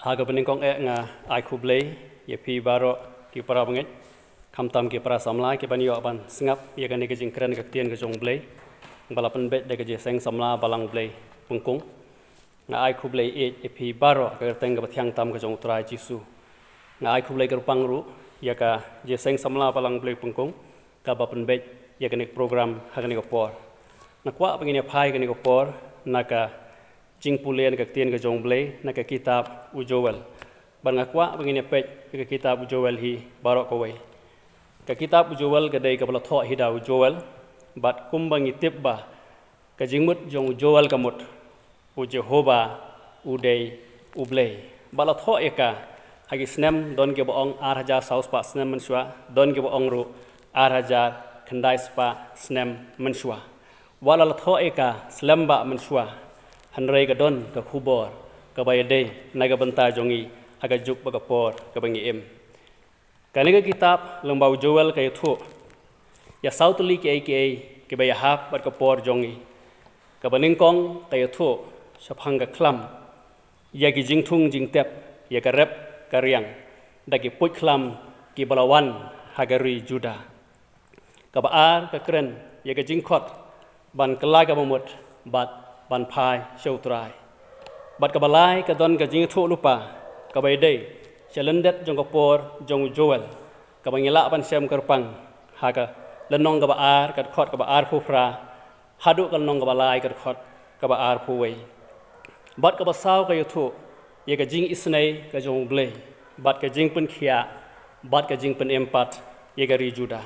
Haga peningkong nga ai kublei ye pi baro ki para banget kamtam ki para samla ki banyo ban singap ye kan ke jingkran ke tien ke jong blei balapan bet de ke je seng samla balang blei pungkung nga ai kublei e pi baro ke teng ke bathyang tam ke jong trai jisu nga ai kublei ke pangru ye ka je seng samla balang blei pungkung ka bapan bet ye kan program hagan ke por na kwa pengine phai ke por na ka Jing pulian ke tien ke jong blei na ke kitab Joel. Ban ngakwa begini pej ke kitab Joel hi barok kowe. ke kitab Joel ke dei ke bala tho hidau Joel bat kumbangi tibba ke jingmut jong Joel kamut u Jehovah u dei u blei bala tho eka hagi snem don ke boong arhaja saus pa snem mensua don ke boong ru arhaja kendai spa snem mensua wala tho eka slemba mensua hanrei ke don ke khubor ke bayade naga benta jongi haga juk bagapor ke bangi em kaniga kitab lembau Joel ke thu ya sautli ke bayahap bat kapor jongi ke baningkong ke thu saphang ke klam ya ki jingthung jingtep ya ke rep karyang dagi put klam ki balawan hagari juda ke baar ke kren ya ke jingkhot ban kelai ke mamut bat ban phai shautrai bat ke balai ke don ke jingthu lupa ke baydei Calendet jong kapor jong Joel kabangila pan sem kerpang haga lenong ka baar kat khot ka baar phufra hadu kal nong ka balai kat khot ka baar phuwei bat ka basaw ka yuthu ye ka jing isnei ka jong blei bat ka jing pun khia bat ka jing pun empat ye ka ri juda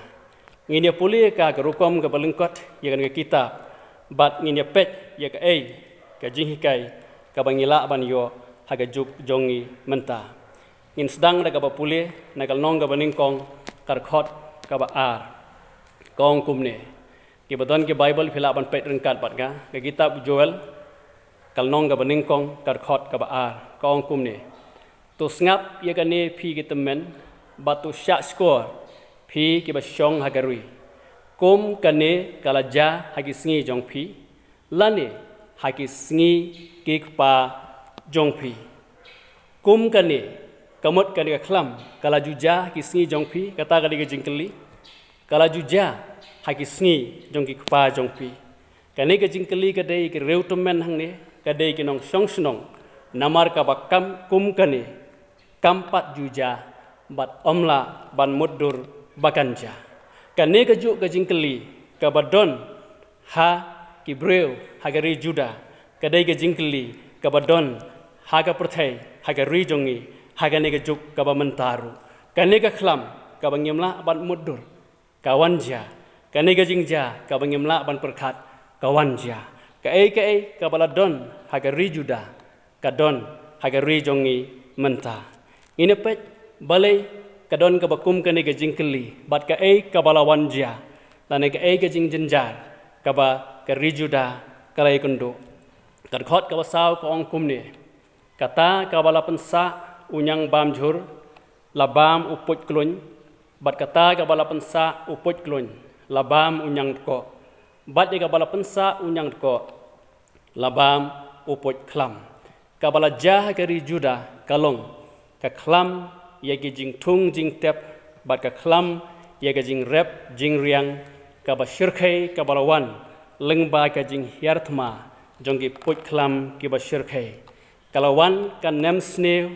ngine puli ka rukom ka balengkot ye kan ka kitab bat ngine pet ye ka ei ka jing hikai ka bangila ban yo haga juk jongi menta in sedang da kaba pulih nakal nong kaba ningkong karkhot kaba ar kong kumne ki badon ki Bible phila ban pet rengkat bat ga ke kitab Joel kal nong kaba ningkong karkhot kaba ar kong kumne tu ngap ye kane phi ki temen batu syak skor phi ki ba syong hagarui kum kane kala ja hagi sngi jong phi lane hagi sngi ki pa jong phi kum kane kamut kali klam kala juja ki sngi jongpi kata kali ke jingkeli kala juja haki sngi jongki kpa jongpi kane ke jingkeli ke dei ke reutemen hang ne ke dei ke nong song snong namar ka bakam kum kane kampat juja bat omla ban mudur bakanja kane ke juk ke jingkeli ke badon ha ki breu hagari juda ke dei ke jingkeli ke badon ha ka perthai hagari jongi hagane ke juk kaba mentaru kane ke khlam kaba ngemla ban mudur kawanja kane ke jingja kaba ngemla ban perkhat kawanja ka ei kaba ladon hagari juda kadon hagari jongi menta ine pet balai kadon kaba kum kane ke jingkeli bat ka ei kaba lawanja lane ke ei ke jingjenjar kaba ke rijuda kalai kundo kadkhot kaba saw ko ong kumne kata kaba la pensa unyang bam jhur labam uput klun bat kata ka bala pensa uput klun labam unyang ko bat ka bala pensa unyang ko labam uput klam ka bala jah kari juda kalong ka klam ye ki jing thung jing tep bat ka klam ye ka jing rep jing riang ka ba shirkhai ka bala wan lengba ka jing yarthma jongki put klam ki ba shirkhai kalawan kan nem sneu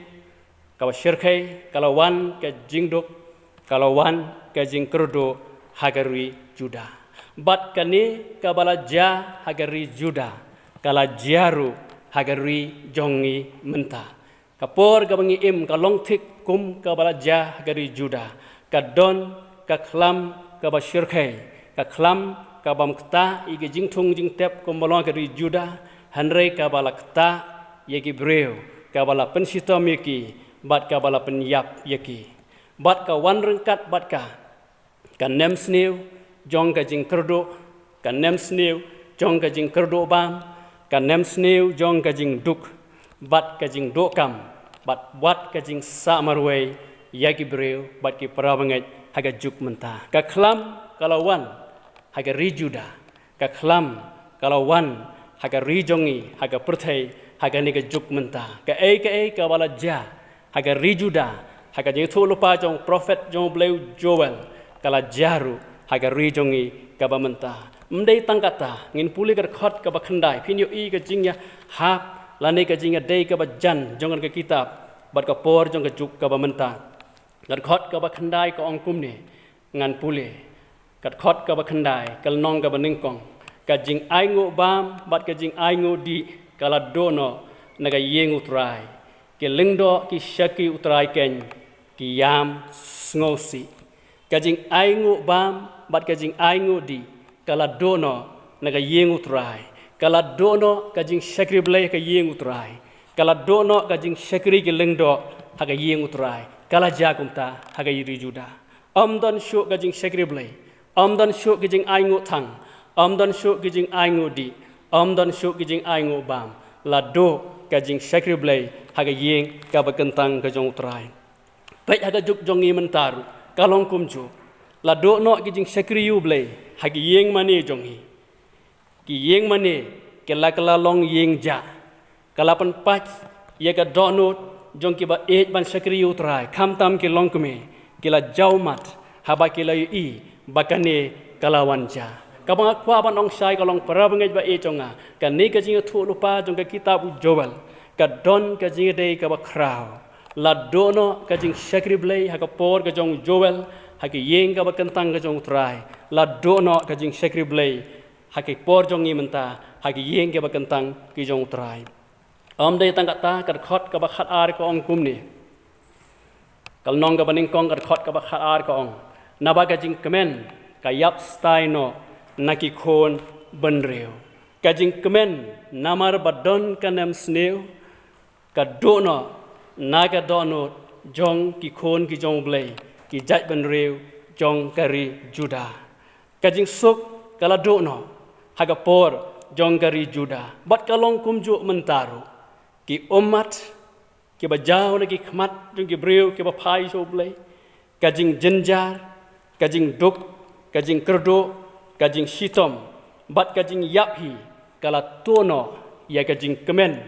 kawa shirkai kalawan ke jingduk kalawan ke jingkerdo hagari juda bat kani kabala ja hagari juda kala jaru hagari jongi menta kapor kabangi im kalong thik kum kabala ja hagari juda kadon ka khlam kaba shirkai ka khlam kabam kta igi jingthung jingtep kumbalong hagari juda hanrei kabala kta yegi breu kabala pensitom yeki bat ka bala penyap yaki bat ka wan rengkat bat ka nem sneu jong ka jing kerdo ka nem sneu jong ka jing kerdo bam ka nem sneu jong ka jing duk bat ka jing dokam bat ka jing samarwei yaki breu bat ki parabangai haga juk menta ka khlam kalawan haga rijuda ka khlam kalawan haga rijongi haga perthai haga ni ka juk menta ka ei ka bala ja haga rijuda haga jithu lupa jong prophet jong bleu Joel kala jaru haga rijongi kaba menta mdei tangkata ngin puli kar khot kaba khandai phinyo i ka jingya hap lane ka jingya dei kaba jan jongan ka kitab bat ka por jong ka juk kaba menta kar khot kaba khandai ka ongkum ne ngan puli kar khot kaba khandai kal nong kaba ningkong ka jing ai ngo bam bat ka jing ai ngo di kala dono naga yengu trai ke lengdo ki shaki utrai ken ki yam ngosi kajing aingu bam bat kajing aingu di kala dono naga yengu trai kala dono kajing syakri belai ka yengu trai kala dono kajing syakri ke lengdo haga yengu trai kala jagum ta haga yiri juda amdan syu kajing syakri belai amdan syu kajing aingu thang amdan syu kajing aingu di amdan syu kajing aingu bam la do kajing syakri belai haga yeng ka bakentang ka jong trai pai haga juk jongi mentaru kalong kumju la do no kajing syakri yu belai haga yeng mane jongi ki yeng mane kala kala long yeng ja kala pan pach ye ka do no jong ki ba e ban syakri yu trai kham tam ki long kume kila jaumat haba kila yu i bakane kalawan ja kabang kwa ban ong sai kalong para bangai ba e jonga ka ne ka jing thu lupa jong ka kitab jowal ka don ka jing dei ka ba kraw la dono ka jing syakri blai ha ka por ka jong jowal ha ki yeng ka ba kentang ka jong trai la dono ka jing syakri blai ha ki por jong ni menta ha ki yeng ka ba kentang ki jong trai om dei tang ka ta ka khot ka ba khat ar ka ong kum ni kal nong ka ba ning kong ka khot ka ba khat ar ka ong na ba ka jing kemen ka yap stai no naki khon ban reu ka jing kemen namar badon kanem sneu ka dono naga dono jong ki khon ki jong blai ki jaj ban reu jong kari juda ka jing suk kala dono haga por jong kari juda bat kalong kumju mentaru ki umat ki bajau lagi khmat jong ki breu ki ba phai so blai ka jing jenjar ka jing duk ka jing kerdo kajing sitom bat kajing yaphi kala tono ya kajing kemen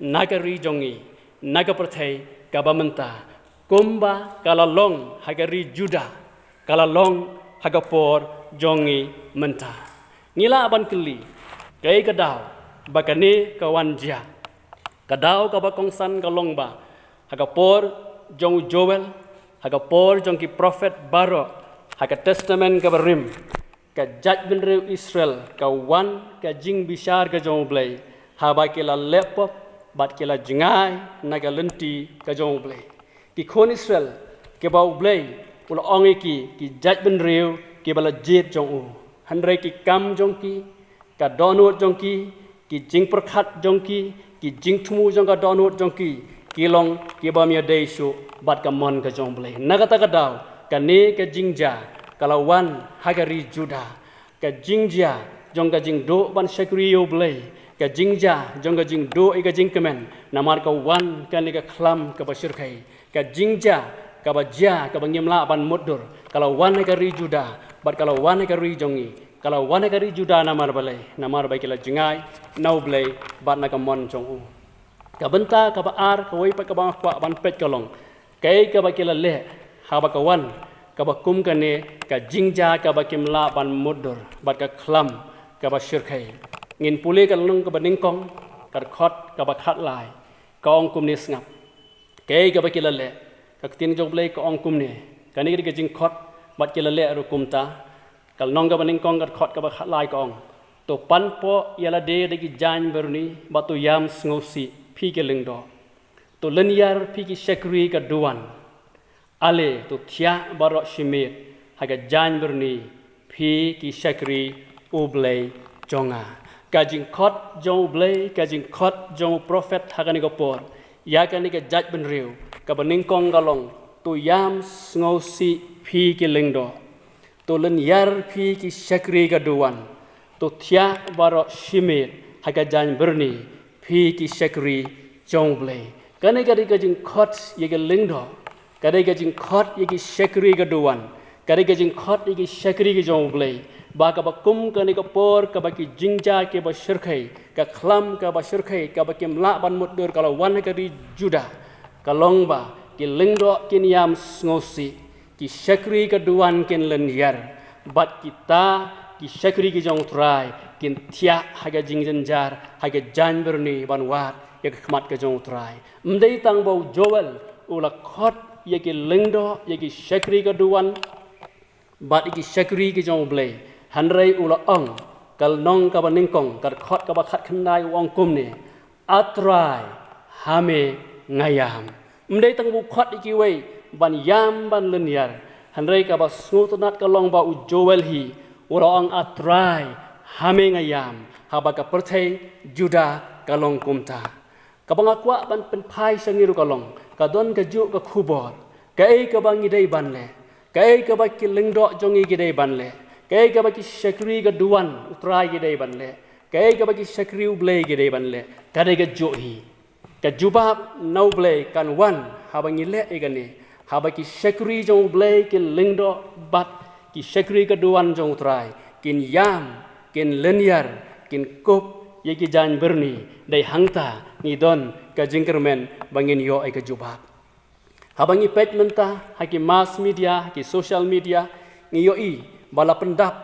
nagari jongi naga perthai kabamenta kumba kala long hagari juda kala long hagapor jongi menta ngila aban keli kai kadaw bakane kawanja kadaw kabakongsan kalong ba hagapor jong joel hagapor jong ki prophet baro haga testament kabarim ka jaj benreu Israel ka wan ka jing bishar ka jong blai haba kila lepop bat kila jingai naga lenti ka jong blai ki khon Israel ke bau blai ul ongi ki jaj benreu ke bala jet jong u hanre ki kam jong ki ka donot jong ki jing perkhat jong ki jing thumu jong ka donot jong ki long ki ba mya dei su bat ka mon ka jong blai naga ta ka daw ka ne ka jingja kalawan hagari juda ka jingja jong ka jing do ban syakri yo blai ka jingja jong ka jing do ka jing kemen namar ka wan ka ni ka khlam ka basir khai ka jingja ka baja ka bangimla ban mudur kalawan hagari juda bat kalawan hagari jongi kalawan hagari juda namar balai namar bai kala jingai nau blai bat na ka mon jong u ka benta ka ba ar ka wai pa ka ba kwa ban pet kalong kai ka ba kala le ha ba ka wan kabakum kane ka jingja kabakim la ban mudur bat ka khlam ka ba shirkhai ngin pule ka lung ka baningkong ka khot ka ba khat lai ka ong kum ni snap ke ka ba kilale ka tin jog blai ka ong kum ni ka ni ka jing khot bat kilale ru kum ta kal nong ka baningkong ka khot ka ba khat lai ka ong to pan po yala de de ki jan berni batu yam sngosi phi ke lingdo to lenyar phi ki shakri ka duan ale tu thia barok shimir haga jan berni phi ki shakri ublay jonga kajing khot jong blay kajing khot jong prophet haga ni gopor ya ka ni ka jaj ben riu ka baning kong galong tu yam ngosi phi ki lengdo tu len yar phi ki shakri ka duan tu thia barok shimir haga jan berni phi ki shakri jong blay kane ka ri kajing khot ye ka lengdo kadai gajing khot yegi shakri gaduan kadai gajing khot yegi shakri ge jong blai ba ka ba kum ka ni ka por ka ba ki jingja ke ba shirkhai ka khlam ka ba shirkhai ka ba kim la ban mudur kala wan ka ri juda ka long ba ki lingdo kin yam ngosi ki shakri gaduan kin len yar bat kita ki shakri ge jong trai kin thia haga jing janjar haga jan berni ban wat ya khmat ka jong trai mdei tang bau joel ula khot yeki lengdo yeki shakri ka duan bat yeki shakri ki jong blai hanrei ula ong kal nong ka baningkong kar khot ka ba khat khnai wong kum ni atrai hame ngayam mdei tang bu khot yeki wei ban yam ban lenyar Henry ka ba snutunat ka long ba u Joel hi urang atrai hamengayam haba ka perthai Juda ka long kumta. Ka bang akwa ban penpai sangiru ka long ka don ka ju ka khubor ka ei ka bang idei banle ka ei ka ba ki lingdo jongi gidei banle ka ei ka ba ki shakri ka duan utrai gidei banle ka ei ka ba ki shakri ublei gidei banle ka dei ka ju hi ka jubab nau blei kan wan haba ngile egane haba ki shakri jong blei ki lingdo bat ki shakri ka duan jong utrai kin yam kin linear kin kop ye ki jan berni dei hangta ni don ka jingkermen bangin yo ai ka jubab habangi pet menta haki mass media ki social media ngi yo i bala pendap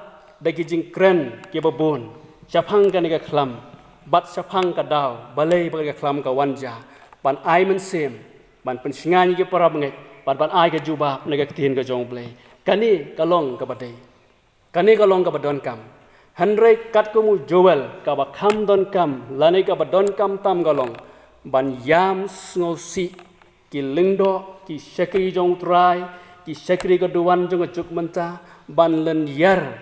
dagi jingkren ki babon chapang ka ni ka khlam bat chapang ka daw balai ba ka khlam ka wanja ban ai men sem ban pensingan ki para bangai ban ai ka jubab ni ka tin ka jong blai kani kalong ka badai kani kalong ka badon kam Henry kat kumu Joel ka ba kham don kam lani ka ba don kam tam galong ban yam ngosi ki lingdo ki shakri jong trai ki shakri ka duan jong juk menta ban len yar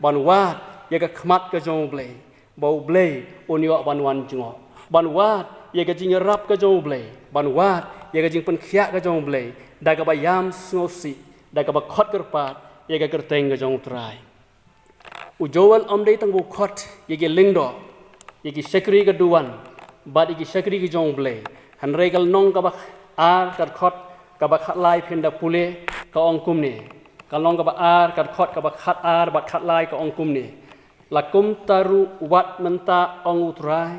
ban wat ya ka khmat ka jong blei bau blei onyo ban wan jong ban wat ya ka jing rap ka jong blei ban wat ya ka jing pen khia ka jong blei da ka ba yam ngosi da ka ba khot kerpat ya ka kerteng ka jong trai u Joel dei tang bu khot ye ki lingdo ye ki shakri ka duan bat ye ki shakri ki jong blei han regal nong ka ba ar kat khot ka ba khat lai phinda pule ka ong kum ni ka long ka ba ar kat khot ka ba khat ar bat khat lai ka ong kum ni la kum taru wat menta ong utrai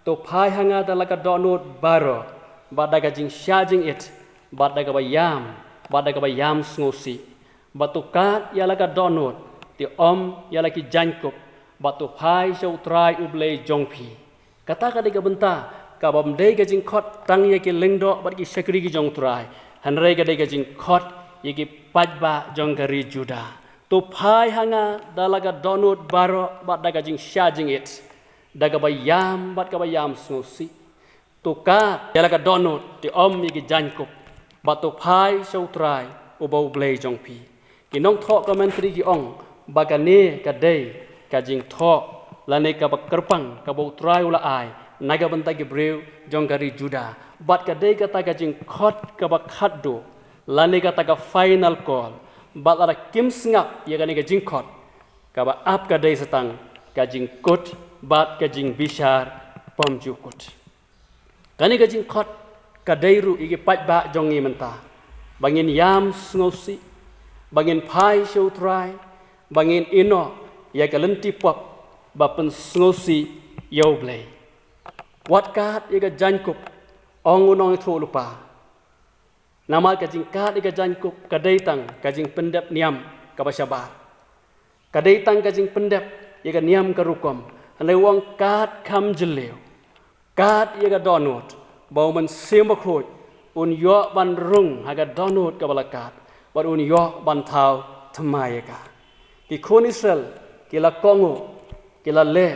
to phai hanga da la ka donot baro bat da ka jing sha jing it bat da ka ba yam ngosi bat to kat ya la ka donot ti ya laki jankop batu phai shau trai ublei jongphi kata ka dega benta ka bam dei ga jing khot tang ye ki lingdo bat ki shakri ki jong trai han rei ga dega jing khot ye ki pajba jong gari Juda to phai hanga dalaga donut baro bat daga jing sha jing it daga ba yam bat ka ba yam snosi to ka ya laga donut ti ye ki jankop batu phai shau trai ubau blei jongphi ki nong tho commentary ki ong bagane ka dei ka jing tho lane ka ba kerpang ka bau trai ula ai naga banta ki breu jong gari Juda bat ka dei ka ta ka jing khot ka ba khat do lane ka ta ka final call bat ara kim sngap ye ka ni ka jing khot ka ba ap ka dei satang ka jing kot bat ka jing bishar pom ju kot kani ka jing khot ka dei ru igi pat ba jong ngi menta bangin yam sngosi bangin phai show try bangin ino ya kalenti pop bapen sngosi yo blei wat kat ya ka jankup ong unong thu lupa nama ka jing kat ya ka jankup ka dei tang ka jing pendep niam ka basyabar ka dei tang ka jing pendep ya ka niam ka rukom ane wong kat kam jeleu kat ya ka donut bau men sim khoj un yo ban rung ha ka donut ka balakat bat un yo ban thau thmai ka ki khon Israel ki la kongo ki la le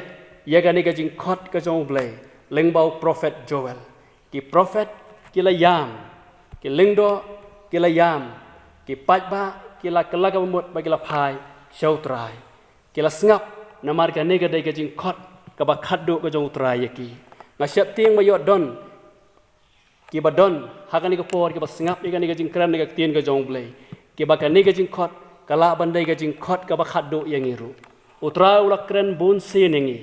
ye ga ni ga jing khot ka jong blei leng bau prophet Joel ki prophet ki la yam ki lengdo ki la yam ki pajba ki la kala ka mot ba ki la phai shau trai ki la ngap namar ka ne ga dei ga jing khot ka ba khat do ka jong trai ye ki nga syap ting ma yo don ki ba don ha ka ni ka por ki ba ngap ni ga jing kran ni ga tien ka jong blei ki ba ka ni ga jing khot kala bandai ka jing khot ka ba khat do yang iru utrau la kren bun sin ngi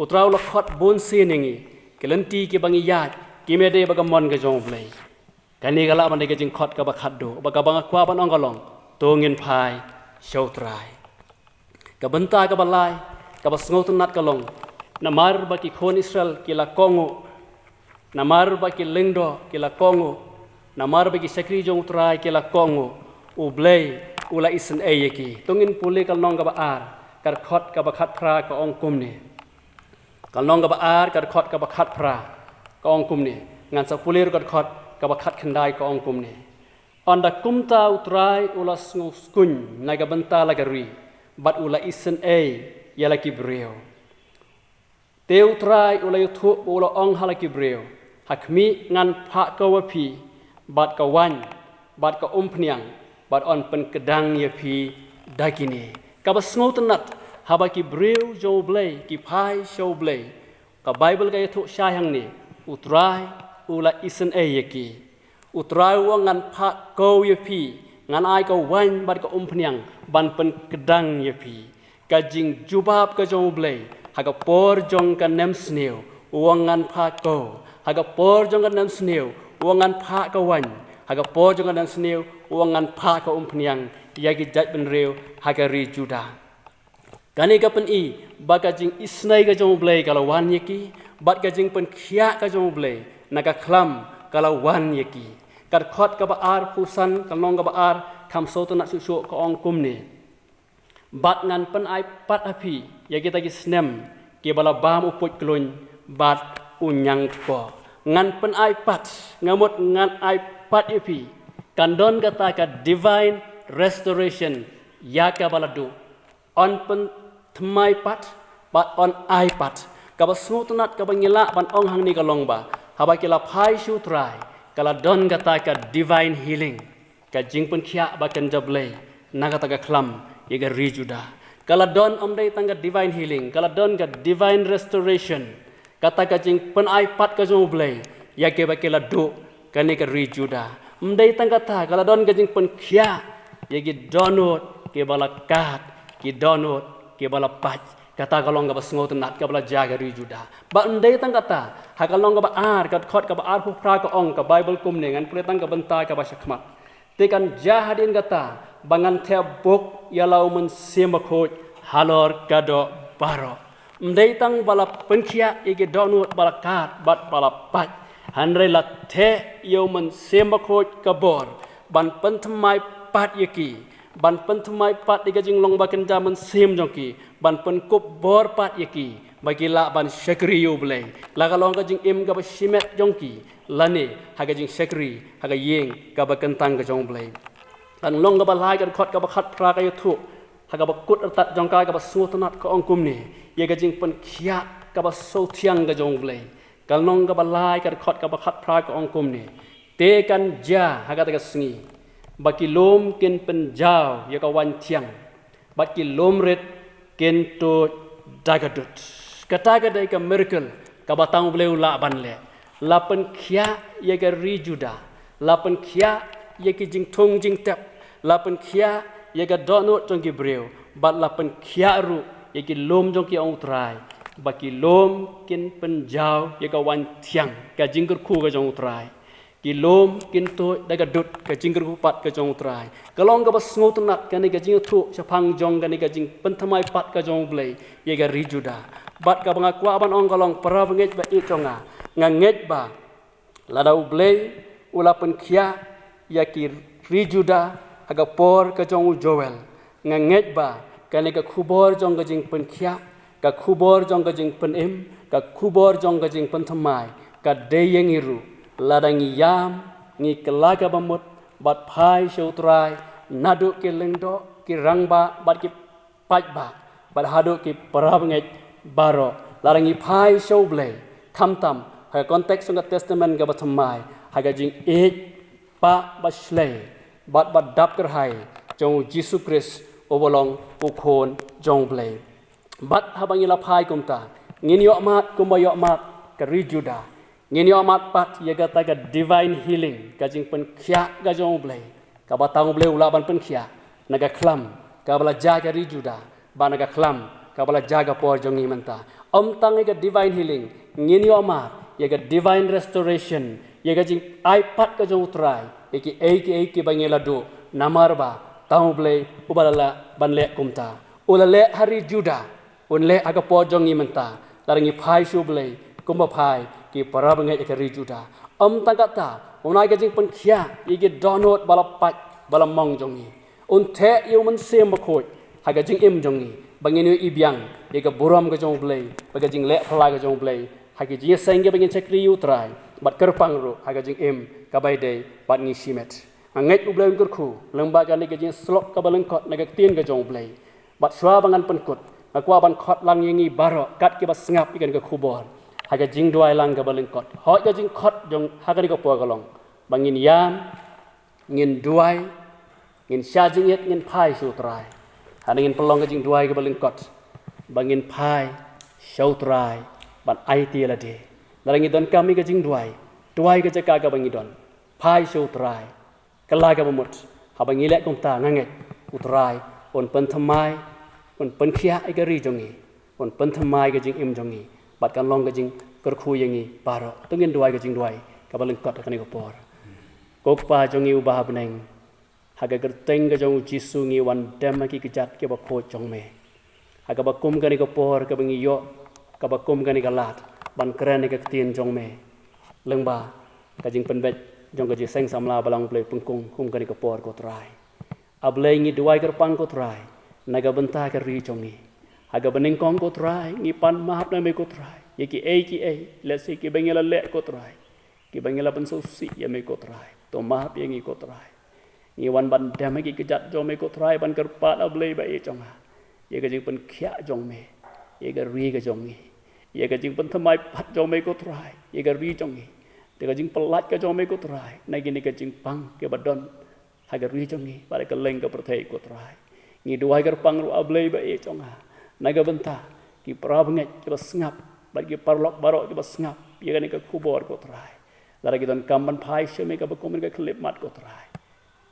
utrau la khot bun sin ngi kelenti ki bangi yat ki me de ba ka mon ka jong blei kani kala bandai ka jing khot ka ba khat do ba ka bang kwa ban ong ka long to ngin phai shau trai ka banta ka balai ka ba sngot nat ka long namar ba ki khon Israel ki la kongo namar ba ki lengdo ki la kongo namar ba ki sakri jong trai ki la kongo u blei ula isen ayeki tungin puli kal nong ka ba ar kar khot ka ba khat phra ka ong kum ni kal nong ka ba ar kar khot ka ba khat phra ka ong kum ni ngan sa puli ru kar khot ka ba khat khandai ka ong kum ni onda kumta utrai ula skun na ga banta la gari bat ula isen ay yala ki breo te utrai ula yuthu ula ong hala ki breo hakmi ngan pha ka wa phi bat ka wan bat ka pniang bat on pen kedang ye pi dagini ka ba sngotenat haba ki breu jo blei ki pai show blei ka bible ga thu syahang ni utrai ula isen yeki utrai wang ngan pha ko ye pi ngan ai ka wan bat ka pniang ban pen kedang ye pi ka jing jubab ka jo blei haga por jong ka nem sneu wang ngan pha ko haga por jong ka nem sneu wang ngan pha ka wan haga por jong ka nem sneu wang ngan pha ka pniang yagi jat ben reu haga ri juda kani ka pen I baka jing isnai ka jong blei kala wan yeki bat ka jing pen khia ka jong blei naga khlam kala wan yeki kat khot ka ba ar pusan kalong ka ba ar tham so to na su su ka ong kum ni bat ngan pen ai pat api yagi tagi snem ke bala bam uput klun bat unyang ko ngan pen ai pat ngamut ngan ai pat api kandon kata ka divine restoration ya ka baladu on pen thmai pat bat on ai pat ka ba snutunat ka ba ngila ban ong hang ni ka long ba haba kila phai shu trai kala don kata ka divine healing ka jingpun khia ba kan jablei naga ta ka khlam yega ri juda kala don omdei tangga divine healing kala don ka divine restoration kata ka jingpun ai pat ka jo blei ya ke ba kila do kani ka ri juda omdei tangga ta kala don ka jingpun khia yegi donot ke bala kat ki donot ke bala pat kata kalong ka basngot nat ka bala jaga ri juda ba ndai tang kata ha kalong ka ba ar ka khot ka ba ar pu pra ka ong ka bible kum ne ngan pre tang ka banta ka ba sakmat te kan jahadin kata bangan the bok yalau men sema khoj halor ka do baro ndai tang bala penkhia ige donot bala kat bat bala pat hanre la the yo men sema khoj ka bor ban penthmai pat yeki ban penthmai pat diga jing long baken jaman sim jongki ban pen kup bor pat yeki bagi la ban shakri yo blei la ka long ka jing im ka ba shimet jongki lane haga jing shakri haga yeng ka ba kentang ka jong blei an long ka ba lai ka khot ka ba khat pra ka yuthu haga ba kut tat jong ka ba sutanat ka ong kum ni ye ka jing pen khia ka ba so thiang ka jong blei ka long ka ba lai ka khot ka ba khat pra ka ong kum ni te kan ja haga ta ka sngi baki lom ken penjau ya ka wan thiang baki lom ret ken to dagadut kata ka dai ka miracle ka batang bleu la ban le la pen khia ya ka ri juda la pen khia ya ki jing thong jing tap la pen khia ya ka donot jong ki breu bat la pen khia ru ya ki lom jong ki ong trai baki lom ken penjau ya ka wan thiang ka jing khu ka jong trai ki lom kin to daga dut ka jingger pat ka jong trai kalong ka basngot nat ka ni ka jing thu chapang jong ka ni ka jing penthamai pat ka jong blei ye ga ri juda bat ka banga kwa ban ong kalong para bangej ba i chonga nga ngej ba ladau blei ula pen khia ya ki ri juda aga por ka jong joel nga ngej ba ka ni ka khubor jong ka jing pen khia ka khubor jong ka jing pen im ka khubor jong ka jing penthamai ka deyeng iru ladang yam ngi kelaga bamut bat phai shoutrai nadu ke lengdo ki rangba bat ki pajba bat hadu ki parabnge baro ladang i phai show blei khamtam ha context ng testament ga bathamai ha ga jing e pa baslei bat dap kerhai jong Jesus Christ obolong ukhon jong blei bat habang ila phai kumta ngin yo mat kumbayo mat ka ri juda ngini amat pat ya kata ka divine healing ka jing pen khia ga jong blei ka batang blei ula ban pen khia naga khlam ka bala jaga ri juda ba naga khlam ka bala jaga por jong ni menta om tang ga divine healing ngini amat ya ga divine restoration ya ga jing ai pat ka jong trai eki bangela do namar ba tang blei ubala ban le kumta ula le hari juda un le aga por jong ni menta larangi phai shu blei kumba phai ki para bangai ka ri juda tangkata unai ka jing pen khia ige donot bala pat bala mong jongi un the yu man sem khoi ha ka jing im jongi bangini ibyang ye ka buram ka jong blei ba ka jing le phala ka jong blei ha ki jing seng ge bangin chakri yu trai bat kerpang ru ha ka jing im ka bai dei bat ngi simet ngai u blei kur khu lengba ka ni ka jing slok ka baleng kot na ka tien ka jong blei bat swa bangan pen kut akwa ban khot lang yengi baro kat ki ba sngap ikan ka khubor haga jing duai lang ka baleng kot hoi ka jing khot jong haga ni ko po kalong bangin yam ngin duai ngin sha jing yet ngin pai su trai han ngin pelong jing duai ke baling kot bangin pai show trai ban ai ti la de larang idon kami ke jing duai ke jaka ka bangi don pai show trai kala ka bamut habang ilek kum ta nganget utrai on pen thamai on pen khia ai ka ri jongi on pen thamai ke jing im jongi bat kan long ke jing ker khu yangi paro tungin duai ke jing duai ka baling kot ka ni ko por kok pa jongi ubah beneng haga gerteng ke jong jisu ngi wan dem ki kejat ke ba kho jong me haga ba kum ka ni ko por ka bangi yo ka ba kum ka ni ka lat ban kren ni ka tien jong me leng ba ka jing pen bet jong ka ji seng samla balang plei pungkung kum ka ni ko por ko trai ablei ngi duai ker pang ko trai naga benta ka ri jongi haga beneng kong ko trai ngi pan mahap na me ko trai ye ki e let's say ki bengela le ko trai ki bengela ban so si ye me ko trai to mahap ye ngi ko trai ngi wan ban dem ki kejat jong me ko trai ban ker pat ablei ba e jong ha ye ka jing pen khia jong me ye ka ri ka jong ngi ye ka jing pen thamai pat jong me ko trai ye ka ri jong ngi te ka jing pelat ka jong me ko trai nai ki ni ka jing pang ke badon haga ri jong ngi ba ka leng ka perthei ko trai ngi duai ker pang ru ablei ba e jong ha naga benta ki prabnget ki basngap bagi parlok barok ki basngap ye ka ni ka kubor ko trai lara ki don kam ban phai sheme ka ba komen ka klip mat ko trai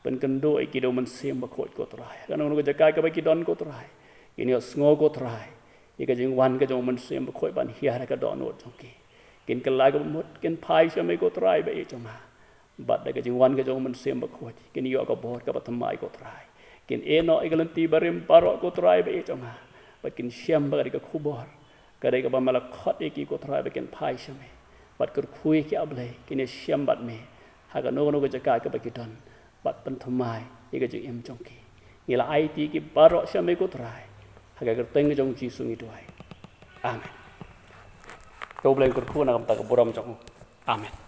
pen kendo e ki do man sem ba khot ko trai kan no ka jaka ka ba ki don ko trai ini sngo ko trai ye ka jing wan ka jong man sem ba khoi ban hiar ka don no jong ki kin ka la ka mot kin phai sheme ko trai ba e jong ha bat da ka jing wan ka jong man sem ba khoi kin yo ka bor ka ba thamai ko trai kin e no e galanti barim parok ko trai ba e jong ha bat kin syam ba ka kubor ka ka ba mala khot e ki ko trai ba kin phai sheme bat ker khui ki ablei kin e syam bat me ha ka no ka jaka ka ba ki don bat pen thamai ye ka jing em jong ki ngila ai ti ki parok shame ko trai ha ka teng jong ji sungi duai amen to bleng ker khu na kam ta ka boram jong amen